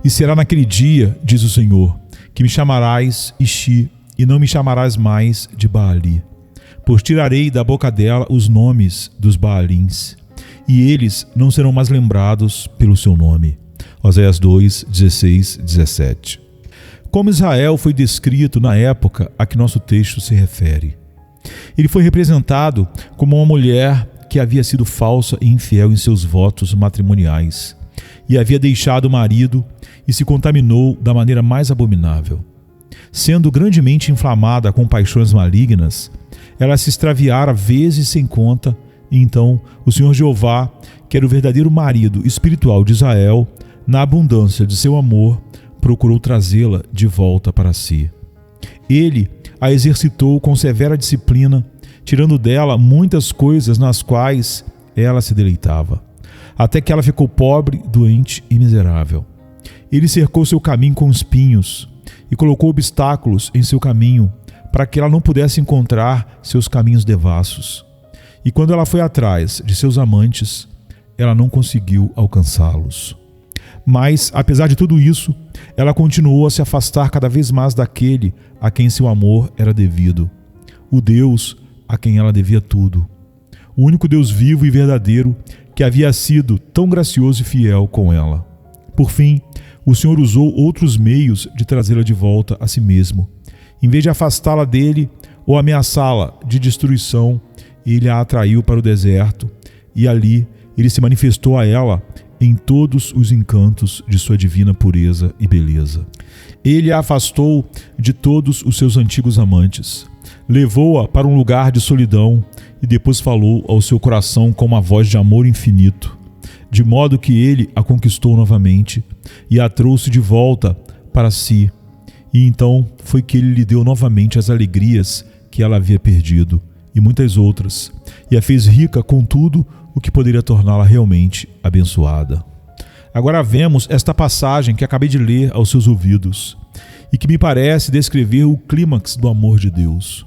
E será naquele dia, diz o Senhor, que me chamarás Ishi, e não me chamarás mais de Baali. Pois tirarei da boca dela os nomes dos Baalins, e eles não serão mais lembrados pelo seu nome. Oséias 2, 16, 17. Como Israel foi descrito na época a que nosso texto se refere? Ele foi representado como uma mulher que havia sido falsa e infiel em seus votos matrimoniais, e havia deixado o marido e se contaminou da maneira mais abominável. Sendo grandemente inflamada com paixões malignas, ela se extraviara vezes sem conta, e então o Senhor Jeová, que era o verdadeiro marido espiritual de Israel, na abundância de seu amor, procurou trazê-la de volta para si. Ele a exercitou com severa disciplina, tirando dela muitas coisas nas quais ela se deleitava, até que ela ficou pobre, doente e miserável. Ele cercou seu caminho com espinhos e colocou obstáculos em seu caminho, para que ela não pudesse encontrar seus caminhos devassos. E quando ela foi atrás de seus amantes, ela não conseguiu alcançá-los. Mas, apesar de tudo isso, ela continuou a se afastar cada vez mais daquele a quem seu amor era devido, o Deus a quem ela devia tudo, o único Deus vivo e verdadeiro que havia sido tão gracioso e fiel com ela. Por fim, o Senhor usou outros meios de trazê-la de volta a si mesmo. Em vez de afastá-la dele ou ameaçá-la de destruição, ele a atraiu para o deserto, e ali ele se manifestou a ela em todos os encantos de sua divina pureza e beleza. Ele a afastou de todos os seus antigos amantes, levou-a para um lugar de solidão e depois falou ao seu coração com uma voz de amor infinito, de modo que ele a conquistou novamente e a trouxe de volta para si. E então foi que ele lhe deu novamente as alegrias que ela havia perdido e muitas outras, e a fez rica com tudo o que poderia torná-la realmente abençoada. Agora vemos esta passagem que acabei de ler aos seus ouvidos e que me parece descrever o clímax do amor de Deus.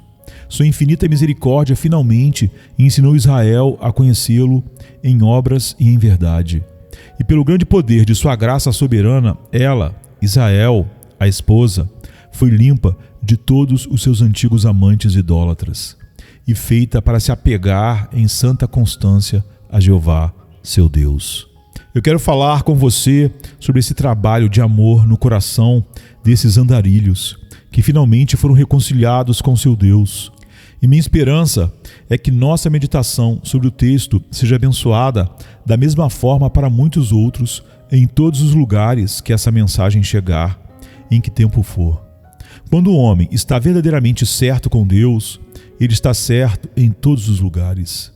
Sua infinita misericórdia finalmente ensinou Israel a conhecê-lo em obras e em verdade. E pelo grande poder de sua graça soberana, ela, Israel, a esposa, foi limpa de todos os seus antigos amantes idólatras e feita para se apegar em santa constância a Jeová, seu Deus. Eu quero falar com você sobre esse trabalho de amor no coração desses andarilhos que finalmente foram reconciliados com seu Deus. E minha esperança é que nossa meditação sobre o texto seja abençoada da mesma forma para muitos outros em todos os lugares que essa mensagem chegar, em que tempo for. Quando o homem está verdadeiramente certo com Deus, ele está certo em todos os lugares.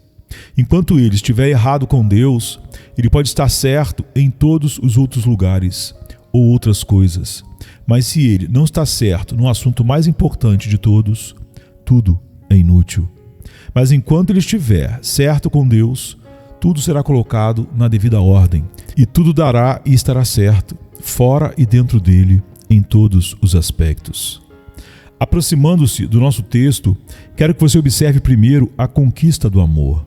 Enquanto ele estiver errado com Deus, ele pode estar certo em todos os outros lugares ou outras coisas. Mas se ele não está certo no assunto mais importante de todos, tudo é inútil. Mas enquanto ele estiver certo com Deus, tudo será colocado na devida ordem, e tudo dará e estará certo, fora e dentro dele, em todos os aspectos. Aproximando-se do nosso texto, quero que você observe primeiro a conquista do amor.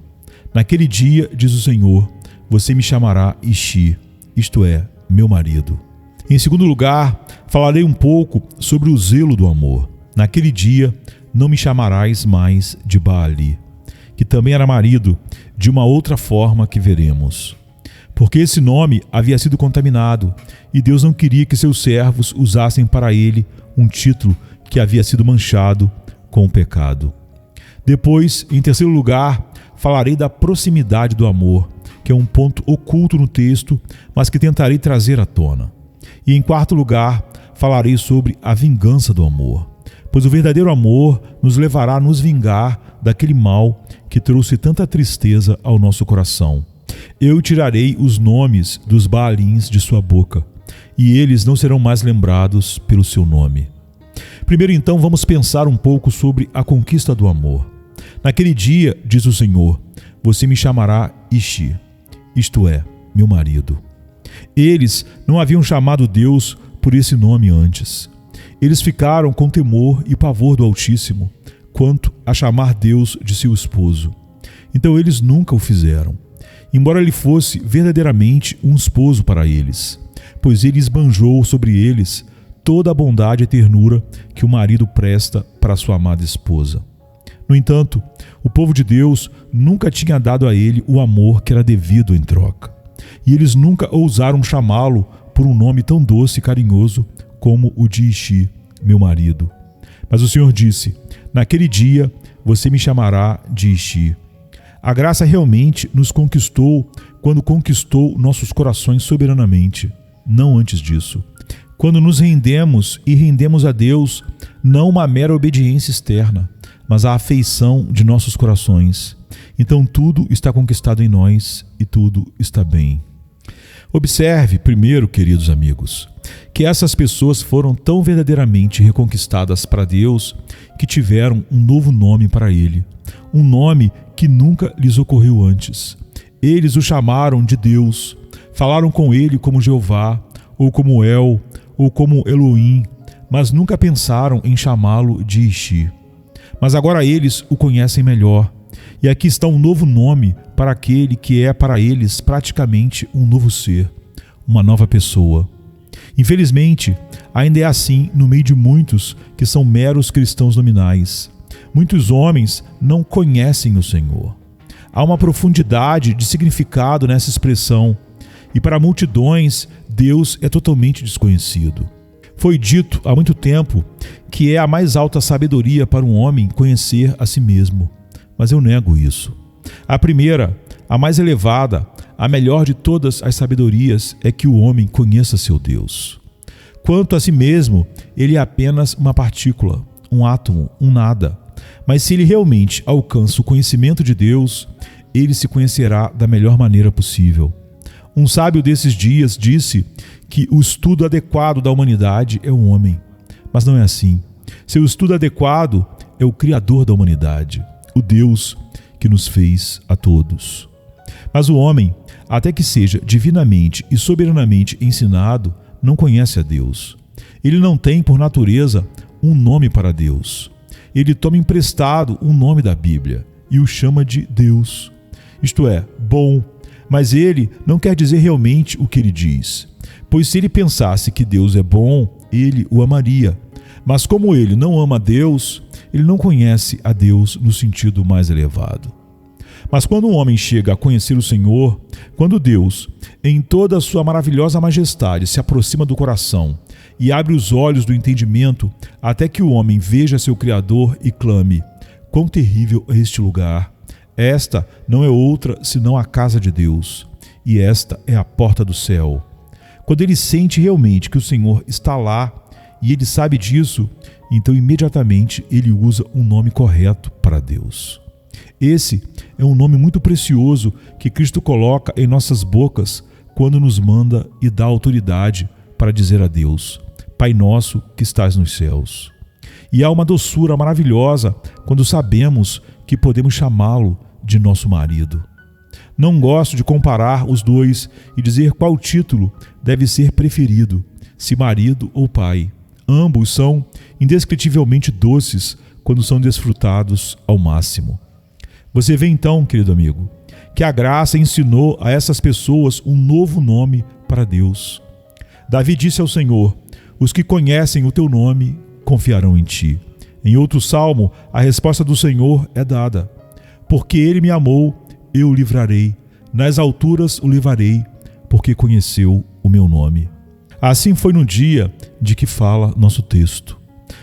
Naquele dia, diz o Senhor, você me chamará Ishi, isto é, meu marido. Em segundo lugar, falarei um pouco sobre o zelo do amor. Naquele dia, não me chamarás mais de Baali, que também era marido, de uma outra forma que veremos. Porque esse nome havia sido contaminado, e Deus não queria que seus servos usassem para ele um título que havia sido manchado com o pecado. Depois, em terceiro lugar, falarei da proximidade do amor, que é um ponto oculto no texto, mas que tentarei trazer à tona. E em quarto lugar, falarei sobre a vingança do amor, pois o verdadeiro amor nos levará a nos vingar daquele mal que trouxe tanta tristeza ao nosso coração. Eu tirarei os nomes dos Baalins de sua boca, e eles não serão mais lembrados pelo seu nome. Primeiro, então, vamos pensar um pouco sobre a conquista do amor. Naquele dia, diz o Senhor, você me chamará Ishi, isto é, meu marido. Eles não haviam chamado Deus por esse nome antes. Eles ficaram com temor e pavor do Altíssimo quanto a chamar Deus de seu esposo. Então eles nunca o fizeram, embora ele fosse verdadeiramente um esposo para eles. pois ele esbanjou sobre eles toda a bondade e ternura que o marido presta para sua amada esposa. No entanto, o povo de Deus nunca tinha dado a ele o amor que era devido em troca, e eles nunca ousaram chamá-lo por um nome tão doce e carinhoso como o de Ishi, meu marido. Mas o Senhor disse: naquele dia você me chamará de Ishi. A graça realmente nos conquistou quando conquistou nossos corações soberanamente, não antes disso. Quando nos rendemos e rendemos a Deus, não uma mera obediência externa, mas a afeição de nossos corações. Então tudo está conquistado em nós e tudo está bem. Observe, primeiro, queridos amigos, que essas pessoas foram tão verdadeiramente reconquistadas para Deus que tiveram um novo nome para Ele, um nome que nunca lhes ocorreu antes. Eles o chamaram de Deus, falaram com Ele como Jeová, ou como El, ou como Elohim, mas nunca pensaram em chamá-lo de Ishi. Mas agora eles o conhecem melhor, e aqui está um novo nome para aquele que é para eles praticamente um novo ser, uma nova pessoa. Infelizmente, ainda é assim no meio de muitos que são meros cristãos nominais. Muitos homens não conhecem o Senhor. Há uma profundidade de significado nessa expressão, e para multidões, Deus é totalmente desconhecido. Foi dito há muito tempo que é a mais alta sabedoria para um homem conhecer a si mesmo, mas eu nego isso. A primeira, a mais elevada, a melhor de todas as sabedorias é que o homem conheça seu Deus. Quanto a si mesmo, ele é apenas uma partícula, um átomo, um nada. Mas se ele realmente alcança o conhecimento de Deus, ele se conhecerá da melhor maneira possível. Um sábio desses dias disse que o estudo adequado da humanidade é o homem. Mas não é assim. Seu estudo adequado é o Criador da humanidade, o Deus que nos fez a todos. Mas o homem, até que seja divinamente e soberanamente ensinado, não conhece a Deus. Ele não tem, por natureza, um nome para Deus. Ele toma emprestado um nome da Bíblia e o chama de Deus. Isto é, bom, mas ele não quer dizer realmente o que ele diz. Pois se ele pensasse que Deus é bom, ele o amaria. Mas como ele não ama Deus, ele não conhece a Deus no sentido mais elevado. Mas quando um homem chega a conhecer o Senhor, quando Deus, em toda a sua maravilhosa majestade, se aproxima do coração e abre os olhos do entendimento até que o homem veja seu Criador e clame: quão terrível é este lugar! Esta não é outra senão a casa de Deus, e esta é a porta do céu. Quando ele sente realmente que o Senhor está lá e ele sabe disso, então imediatamente ele usa um nome correto para Deus. Esse é um nome muito precioso que Cristo coloca em nossas bocas quando nos manda e dá autoridade para dizer a Deus: Pai nosso que estás nos céus. E há uma doçura maravilhosa quando sabemos que podemos chamá-lo de nosso marido. Não gosto de comparar os dois e dizer qual título deve ser preferido, se marido ou pai. Ambos são indescritivelmente doces quando são desfrutados ao máximo. Você vê então, querido amigo, que a graça ensinou a essas pessoas um novo nome para Deus. Davi disse ao Senhor: os que conhecem o teu nome confiarão em ti. Em outro salmo, a resposta do Senhor é dada: porque ele me amou, eu o livrarei, nas alturas o levarei, porque conheceu o meu nome. Assim foi no dia de que fala nosso texto.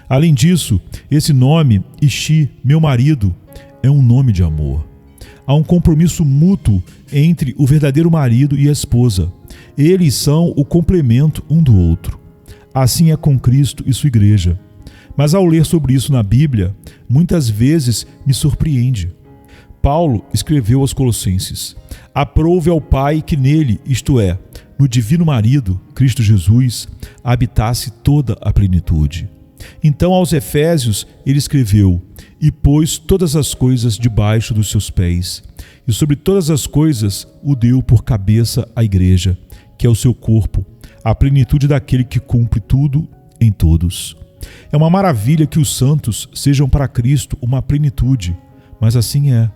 Além disso, esse nome, Ishi, meu marido, é um nome de amor. Há um compromisso mútuo entre o verdadeiro marido e a esposa. Eles são o complemento um do outro. Assim é com Cristo e sua igreja. Mas ao ler sobre isso na Bíblia, muitas vezes me surpreende. Paulo escreveu aos Colossenses: aprove ao Pai que nele, isto é, no divino marido, Cristo Jesus, habitasse toda a plenitude. Então aos Efésios ele escreveu: e pôs todas as coisas debaixo dos seus pés, e sobre todas as coisas o deu por cabeça à igreja, que é o seu corpo, a plenitude daquele que cumpre tudo em todos. É uma maravilha que os santos sejam para Cristo uma plenitude, mas assim é.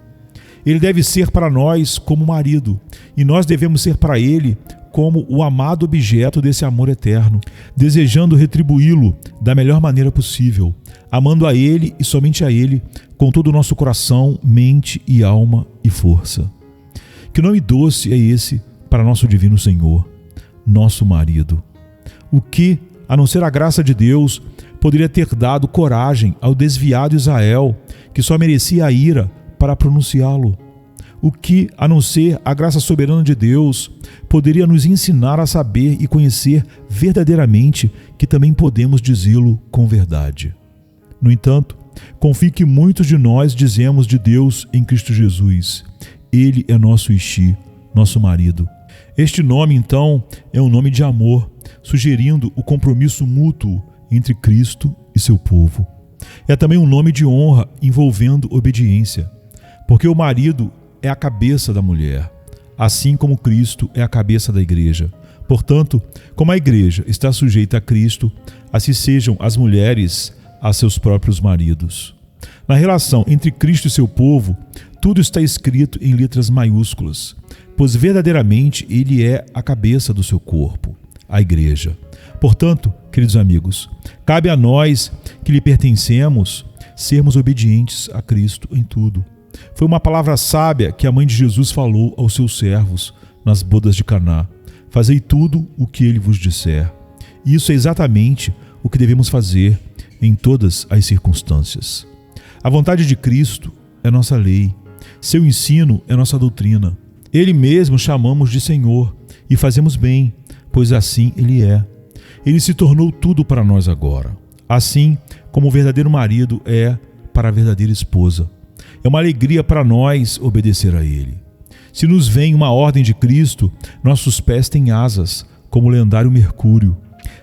Ele deve ser para nós como marido, e nós devemos ser para ele como o amado objeto desse amor eterno, desejando retribuí-lo da melhor maneira possível, amando a Ele e somente a Ele, com todo o nosso coração, mente e alma e força. Que nome doce é esse para nosso divino Senhor, nosso marido? O que, a não ser a graça de Deus, poderia ter dado coragem ao desviado Israel, que só merecia a ira, para pronunciá-lo? O que, a não ser a graça soberana de Deus, poderia nos ensinar a saber e conhecer verdadeiramente que também podemos dizê-lo com verdade? No entanto, confie que muitos de nós dizemos de Deus em Cristo Jesus: Ele é nosso Ishi, nosso marido. Este nome, então, é um nome de amor, sugerindo o compromisso mútuo entre Cristo e seu povo. É também um nome de honra envolvendo obediência, porque o marido é a cabeça da mulher, assim como Cristo é a cabeça da igreja. Portanto, como a igreja está sujeita a Cristo, assim sejam as mulheres a seus próprios maridos. Na relação entre Cristo e seu povo, tudo está escrito em letras maiúsculas, pois verdadeiramente Ele é a cabeça do seu corpo, a igreja. Portanto, queridos amigos, cabe a nós que lhe pertencemos sermos obedientes a Cristo em tudo. Foi uma palavra sábia que a mãe de Jesus falou aos seus servos nas bodas de Caná: fazei tudo o que ele vos disser. E isso é exatamente o que devemos fazer em todas as circunstâncias. A vontade de Cristo é nossa lei, seu ensino é nossa doutrina. Ele mesmo chamamos de Senhor e fazemos bem, pois assim Ele é. Ele se tornou tudo para nós agora, assim como o verdadeiro marido é para a verdadeira esposa. É uma alegria para nós obedecer a Ele. Se nos vem uma ordem de Cristo, nossos pés têm asas, como o lendário Mercúrio.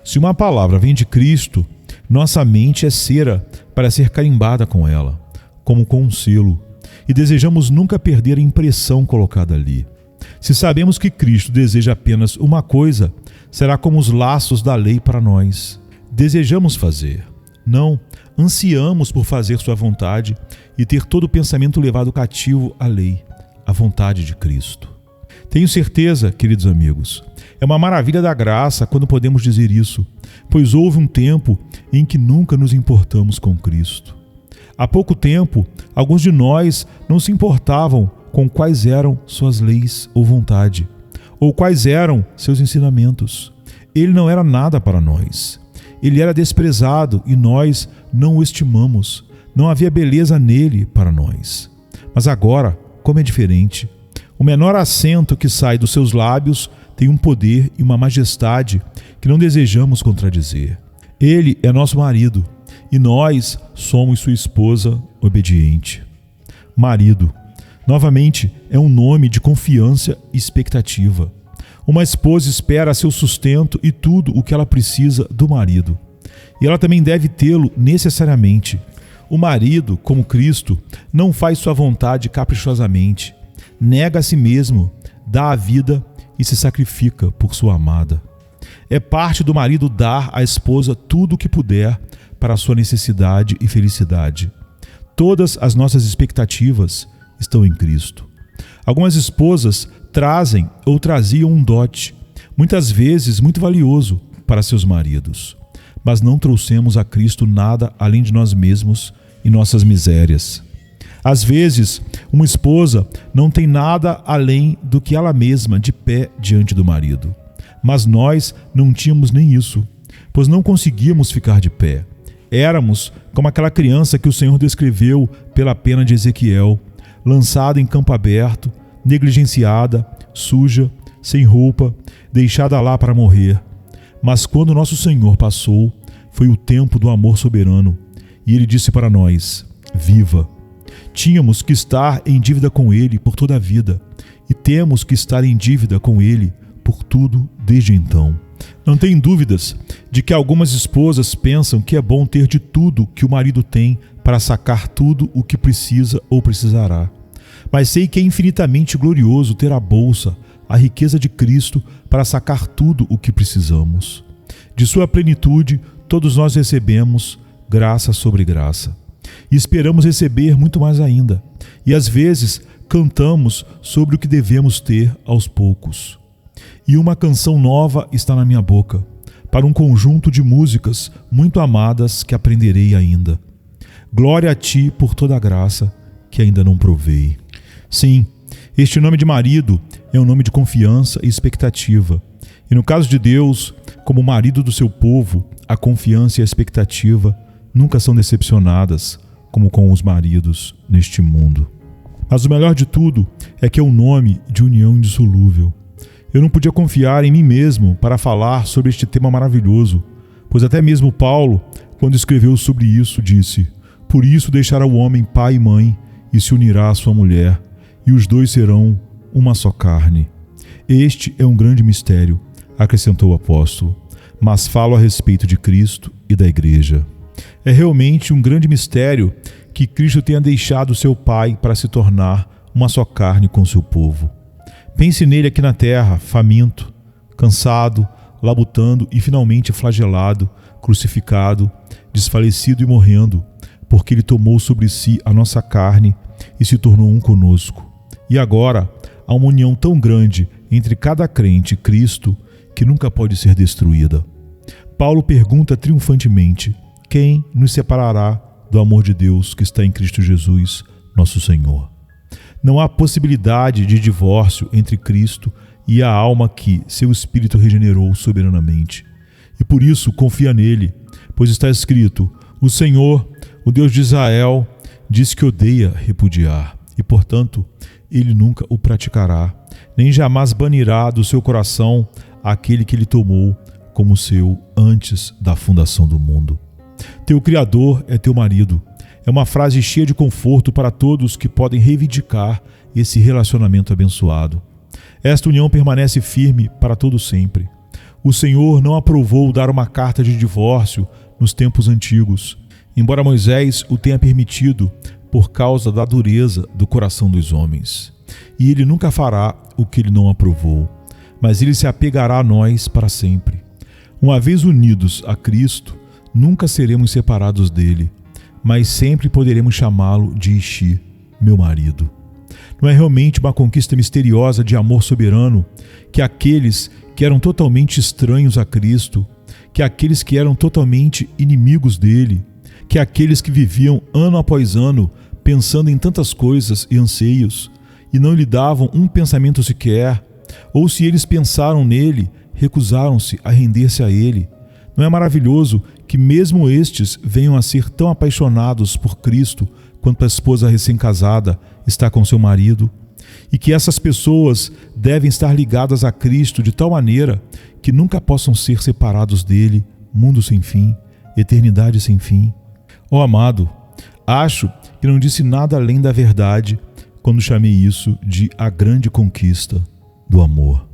Se uma palavra vem de Cristo, nossa mente é cera para ser carimbada com ela, como com um selo, e desejamos nunca perder a impressão colocada ali. Se sabemos que Cristo deseja apenas uma coisa, será como os laços da lei para nós. Desejamos fazer, não ansiamos por fazer sua vontade e ter todo o pensamento levado cativo à lei, à vontade de Cristo. Tenho certeza, queridos amigos, é uma maravilha da graça quando podemos dizer isso, pois houve um tempo em que nunca nos importamos com Cristo. Há pouco tempo, alguns de nós não se importavam com quais eram suas leis ou vontade, ou quais eram seus ensinamentos. Ele não era nada para nós. Ele era desprezado e nós não o estimamos. Não havia beleza nele para nós. Mas agora, como é diferente. O menor acento que sai dos seus lábios tem um poder e uma majestade que não desejamos contradizer. Ele é nosso marido e nós somos sua esposa obediente. Marido, novamente, é um nome de confiança e expectativa. Uma esposa espera seu sustento e tudo o que ela precisa do marido. E ela também deve tê-lo necessariamente. O marido, como Cristo, não faz sua vontade caprichosamente. Nega a si mesmo, dá a vida e se sacrifica por sua amada. É parte do marido dar à esposa tudo o que puder para a sua necessidade e felicidade. Todas as nossas expectativas estão em Cristo. Algumas esposas trazem ou traziam um dote, muitas vezes muito valioso, para seus maridos. Mas não trouxemos a Cristo nada além de nós mesmos e nossas misérias. Às vezes, uma esposa não tem nada além do que ela mesma de pé diante do marido. Mas nós não tínhamos nem isso, pois não conseguíamos ficar de pé. Éramos como aquela criança que o Senhor descreveu pela pena de Ezequiel, lançada em campo aberto, negligenciada, suja, sem roupa, deixada lá para morrer. Mas quando nosso Senhor passou, foi o tempo do amor soberano, e Ele disse para nós: viva! Tínhamos que estar em dívida com Ele por toda a vida, e temos que estar em dívida com Ele por tudo desde então. Não tem dúvidas de que algumas esposas pensam que é bom ter de tudo que o marido tem para sacar tudo o que precisa ou precisará. Mas sei que é infinitamente glorioso ter a bolsa, a riqueza de Cristo para sacar tudo o que precisamos. De sua plenitude, todos nós recebemos graça sobre graça. E esperamos receber muito mais ainda. E às vezes cantamos sobre o que devemos ter aos poucos. E uma canção nova está na minha boca, para um conjunto de músicas muito amadas que aprenderei ainda. Glória a ti por toda a graça que ainda não provei. Sim, este nome de marido é um nome de confiança e expectativa. E no caso de Deus, como marido do seu povo, a confiança e a expectativa nunca são decepcionadas, como com os maridos neste mundo. Mas o melhor de tudo é que é um nome de união indissolúvel. Eu não podia confiar em mim mesmo para falar sobre este tema maravilhoso, pois até mesmo Paulo, quando escreveu sobre isso, disse: por isso deixará o homem pai e mãe e se unirá à sua mulher, e os dois serão uma só carne. Este é um grande mistério, acrescentou o apóstolo, mas falo a respeito de Cristo e da igreja. É realmente um grande mistério que Cristo tenha deixado seu Pai para se tornar uma só carne com seu povo. Pense nele aqui na terra, faminto, cansado, labutando e finalmente flagelado, crucificado, desfalecido e morrendo, porque ele tomou sobre si a nossa carne e se tornou um conosco. E agora há uma união tão grande entre cada crente e Cristo que nunca pode ser destruída. Paulo pergunta triunfantemente: quem nos separará do amor de Deus que está em Cristo Jesus, nosso Senhor? Não há possibilidade de divórcio entre Cristo e a alma que seu Espírito regenerou soberanamente. E por isso confia nele, pois está escrito: o Senhor, o Deus de Israel, diz que odeia repudiar, e portanto ele nunca o praticará, nem jamais banirá do seu coração aquele que ele tomou como seu antes da fundação do mundo. Teu Criador é teu marido. É uma frase cheia de conforto para todos que podem reivindicar esse relacionamento abençoado. Esta união permanece firme para todo sempre. O Senhor não aprovou dar uma carta de divórcio nos tempos antigos, embora Moisés o tenha permitido por causa da dureza do coração dos homens. E ele nunca fará o que ele não aprovou, mas ele se apegará a nós para sempre. Uma vez unidos a Cristo, nunca seremos separados dele, mas sempre poderemos chamá-lo de Ishi, meu marido. Não é realmente uma conquista misteriosa de amor soberano que aqueles que eram totalmente estranhos a Cristo, que aqueles que eram totalmente inimigos dele, que aqueles que viviam ano após ano pensando em tantas coisas e anseios e não lhe davam um pensamento sequer, ou se eles pensaram nele, recusaram-se a render-se a ele. Não é maravilhoso que mesmo estes venham a ser tão apaixonados por Cristo quanto a esposa recém-casada está com seu marido? E que essas pessoas devem estar ligadas a Cristo de tal maneira que nunca possam ser separados dele, mundo sem fim, eternidade sem fim. Ó amado, acho que não disse nada além da verdade quando chamei isso de a grande conquista do amor.